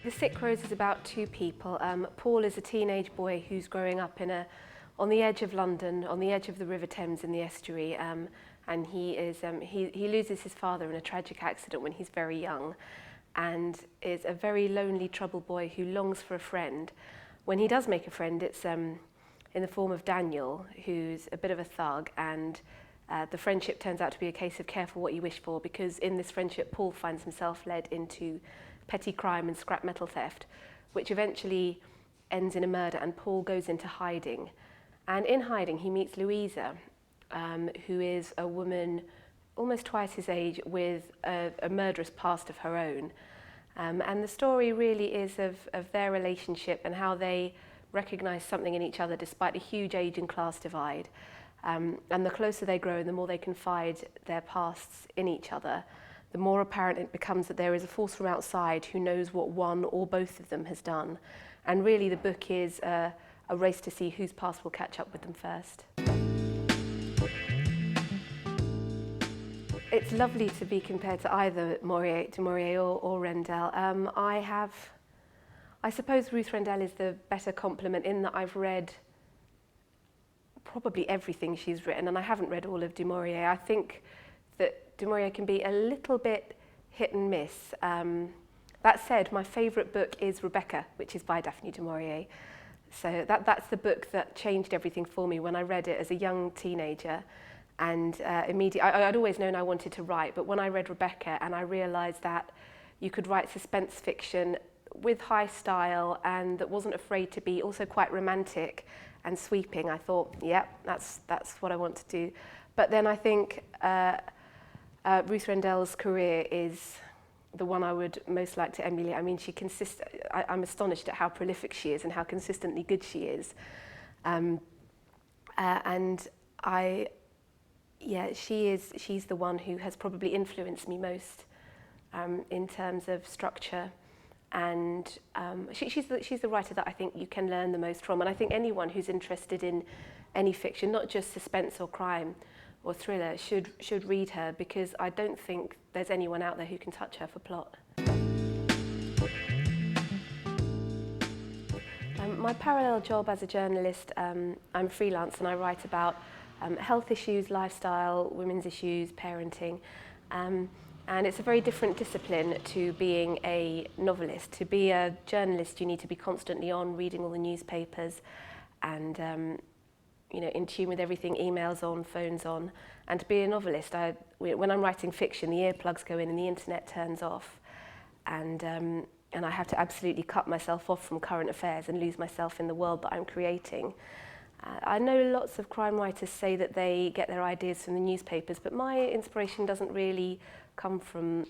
The Sick Rose is about two people. Paul is a teenage boy who's growing up on the edge of London, on the edge of the River Thames in the estuary, and he loses his father in a tragic accident when he's very young, and is a very lonely, troubled boy who longs for a friend. When he does make a friend, it's in the form of Daniel, who's a bit of a thug, and the friendship turns out to be a case of careful what you wish for, because in this friendship Paul finds himself led into petty crime and scrap metal theft, which eventually ends in a murder, and Paul goes into hiding. And in hiding he meets Louisa, who is a woman almost twice his age with a murderous past of her own. And the story really is of their relationship and how they recognise something in each other despite a huge age and class divide. And the closer they grow and the more they confide their pasts in each other, the more apparent it becomes that there is a force from outside who knows what one or both of them has done. And really the book is a race to see whose past will catch up with them first. It's lovely to be compared to either du Maurier or Rendell. I suppose Ruth Rendell is the better compliment in that I've read probably everything she's written, and I haven't read all of du Maurier. I think that du Maurier can be a little bit hit and miss. That said, my favourite book is Rebecca, which is by Daphne du Maurier. So that's the book that changed everything for me when I read it as a young teenager. And immediately, I'd always known I wanted to write, but when I read Rebecca and I realised that you could write suspense fiction with high style and that wasn't afraid to be also quite romantic and sweeping, I thought, yeah, that's what I want to do. But then I think Ruth Rendell's career is the one I would most like to emulate. I mean, I'm astonished at how prolific she is and how consistently good she is. She's the one who has probably influenced me most in terms of structure, and she's the writer that I think you can learn the most from. And I think anyone who's interested in any fiction, not just suspense or crime or thriller, should read her, because I don't think there's anyone out there who can touch her for plot. My parallel job as a journalist, I'm freelance and I write about health issues, lifestyle, women's issues, parenting. And it's a very different discipline to being a novelist. To be a journalist, you need to be constantly on, reading all the newspapers and in tune with everything, emails on, phones on. And to be a novelist, when I'm writing fiction, the earplugs go in and the internet turns off. And I have to absolutely cut myself off from current affairs and lose myself in the world that I'm creating. I know lots of crime writers say that they get their ideas from the newspapers, but my inspiration doesn't really come from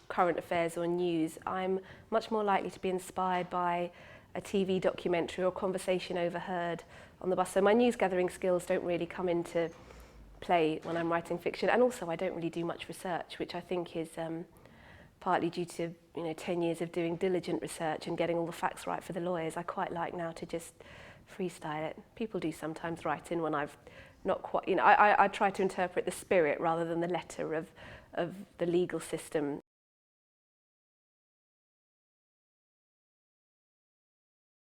current affairs or news. I'm much more likely to be inspired by a TV documentary or conversation overheard on the bus. So my news gathering skills don't really come into play when I'm writing fiction, and also I don't really do much research, which I think is partly due to 10 years of doing diligent research and getting all the facts right for the lawyers. I quite like now to just freestyle it. People do sometimes write in when I've not quite, I try to interpret the spirit rather than the letter of the legal system